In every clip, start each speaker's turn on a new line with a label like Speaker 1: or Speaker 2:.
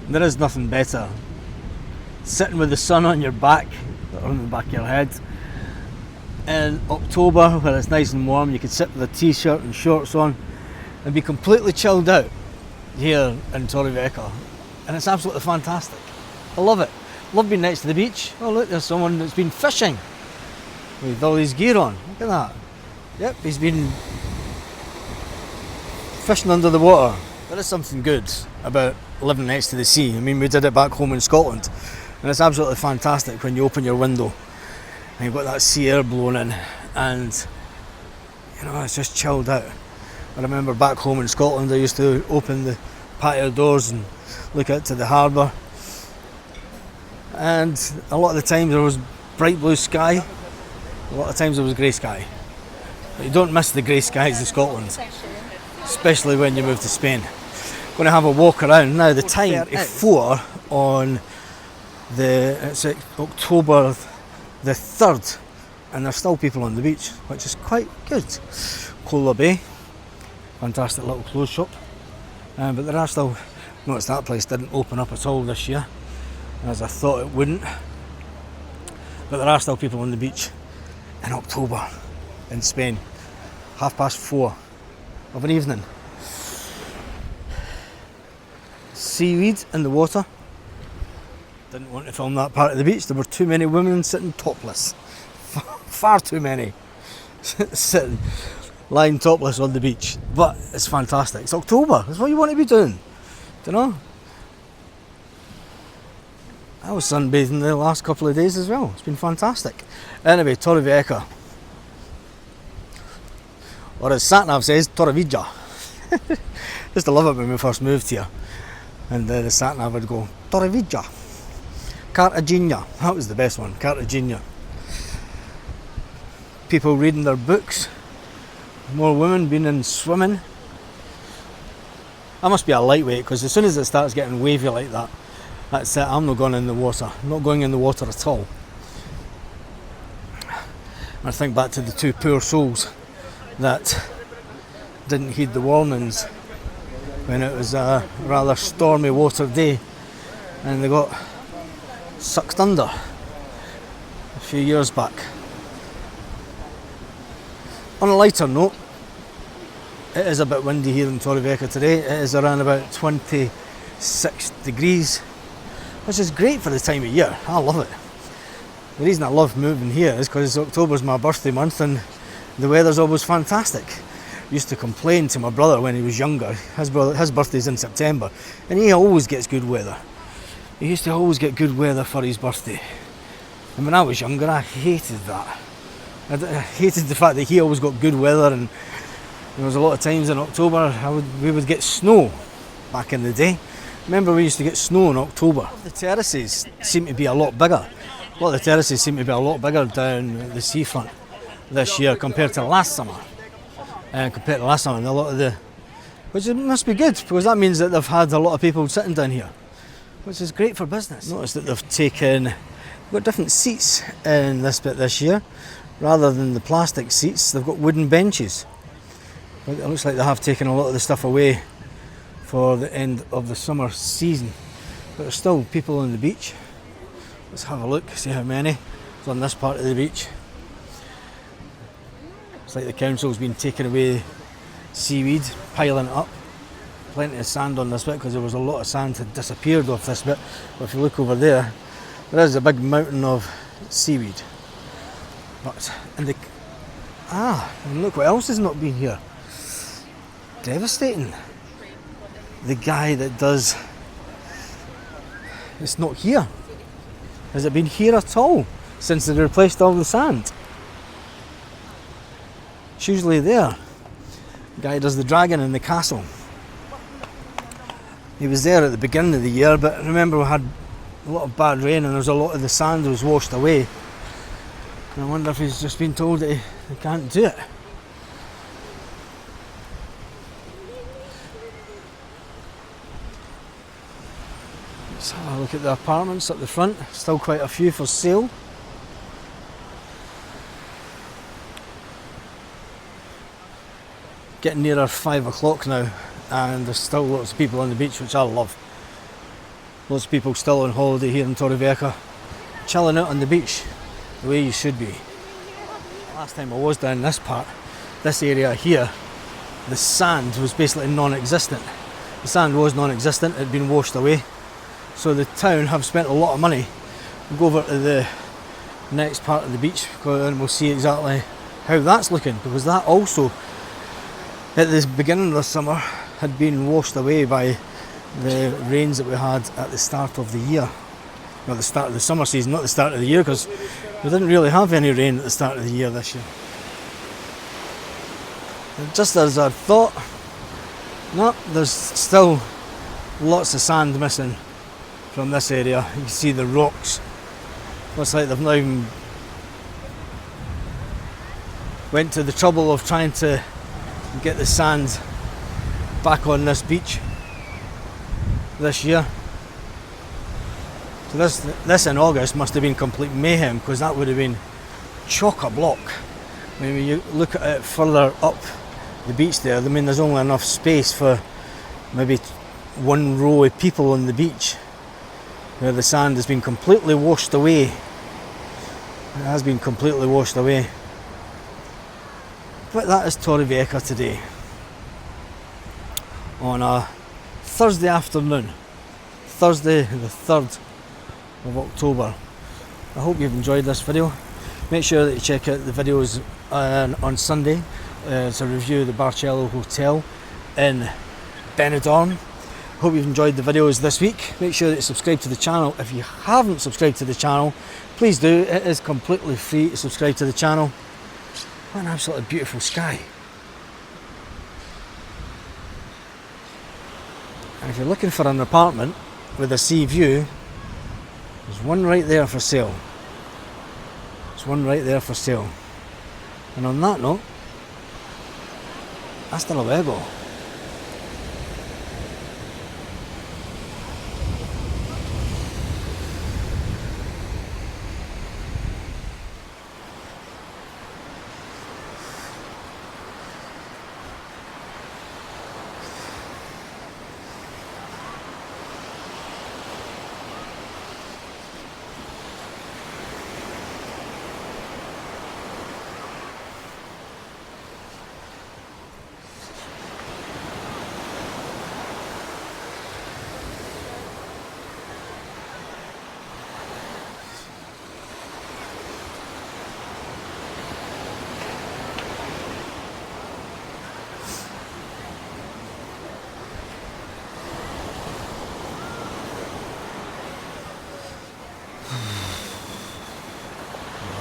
Speaker 1: There is nothing better. Sitting with the sun on your back, or on the back of your head, in October where it's nice and warm, you could sit with a t-shirt and shorts on and be completely chilled out here in Torrevieja, and it's absolutely fantastic. I love it. Love being next to the beach. Oh look, there's someone that's been fishing with all his gear on. Look at that. Yep, he's been fishing under the water. There is something good about living next to the sea. I mean, we did it back home in Scotland, and it's absolutely fantastic when you open your window and you've got that sea air blowing in, and you know, it's just chilled out. I remember back home in Scotland I used to open the patio doors and look out to the harbour, and a lot of the times there was bright blue sky, a lot of times there was grey sky, but you don't miss the grey skies of Scotland, especially when you move to Spain. Going to have a walk around now. The time is 4 on it's October the 3rd, and there's still people on the beach, which is quite good. Cura Bay, fantastic little clothes shop, but there are still, notice that place didn't open up at all this year, as I thought it wouldn't, but there are still people on the beach in October in Spain, 4:30 of an evening. Seaweed in the water. Didn't want to film that part of the beach. There were too many women sitting topless. Far too many sitting, lying topless on the beach. But it's fantastic. It's October. That's what you want to be doing. Do you know? I was sunbathing the last couple of days as well. It's been fantastic. Anyway, Torrevieja. Or as Satnav says, Torrevieja. Used to love it when we first moved here. And the Satnav would go, Torrevieja. Cartagena. That was the best one, Cartagena. People reading their books. More women being in swimming. I must be a lightweight, because as soon as it starts getting wavy like that, that's it, I'm not going in the water. I'm not going in the water at all. I think back to the 2 poor souls that didn't heed the warnings when it was a rather stormy water day, and they got sucked under a few years back. On a lighter note, it is a bit windy here in Torrevieja today. It is around about 26 degrees, which is great for the time of year. I love it. The reason I love moving here is because October's my birthday month and the weather's always fantastic. I used to complain to my brother when he was younger. His birthday's in September, and he always gets good weather. He used to always get good weather for his birthday. And when I was younger, I hated that. I hated the fact that he always got good weather, and there was a lot of times in October we would get snow back in the day. Remember, we used to get snow in October. The terraces seem to be a lot bigger. A lot of the terraces seem to be a lot bigger down the seafront this year compared to last summer. And a lot of which must be good, because that means that they've had a lot of people sitting down here, which is great for business. Notice that they've got different seats in this bit this year. Rather than the plastic seats, they've got wooden benches. But it looks like they have taken a lot of the stuff away for the end of the summer season. But there's still people on the beach. Let's have a look, see how many is on this part of the beach. It's like the council's been taking away seaweed, piling it up. Plenty of sand on this bit, because there was a lot of sand had disappeared off this bit. But if you look over there, there is a big mountain of seaweed. And look what else has not been here. Devastating. The guy that does, it's not here. Has it been here at all since they replaced all the sand? It's usually there. The guy who does the dragon in the castle. He was there at the beginning of the year, but remember we had a lot of bad rain and there's a lot of the sand was washed away. And I wonder if he's just been told that he can't do it. Let's have a look at the apartments up the front. Still quite a few for sale. Getting nearer 5 o'clock now, and there's still lots of people on the beach, which I love. Lots of people still on holiday here in Torrevieja, chilling out on the beach, the way you should be. Last time I was down this part, this area here, the sand was basically non-existent. The sand was non-existent, it had been washed away. So the town have spent a lot of money. We'll go over to the next part of the beach and we'll see exactly how that's looking, because that also, at the beginning of the summer, had been washed away by the rains that we had at the start of the year. Well, the start of the summer season, not the start of the year, because we didn't really have any rain at the start of the year this year. And just as I thought, no, there's still lots of sand missing from this area. You can see the rocks. Looks like they've now even went to the trouble of trying to get the sand back on this beach this year. So this in August must have been complete mayhem, because that would have been chock-a-block. I mean, when you look at it further up the beach there, I mean, there's only enough space for maybe one row of people on the beach, where the sand has been completely washed away. It has been completely washed away. But that is Torrevieja today, on a Thursday afternoon, Thursday the 3rd of October. I hope you've enjoyed this video. Make sure that you check out the videos on Sunday. It's a review of the Barcello Hotel in Benidorm. Hope you've enjoyed the videos this week. Make sure that you subscribe to the channel. If you haven't subscribed to the channel, please do. It is completely free to subscribe to the channel. What an absolutely beautiful sky. And if you're looking for an apartment with a sea view, there's one right there for sale. There's one right there for sale. And on that note, hasta luego.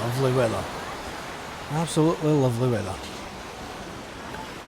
Speaker 1: Lovely weather. Absolutely lovely weather.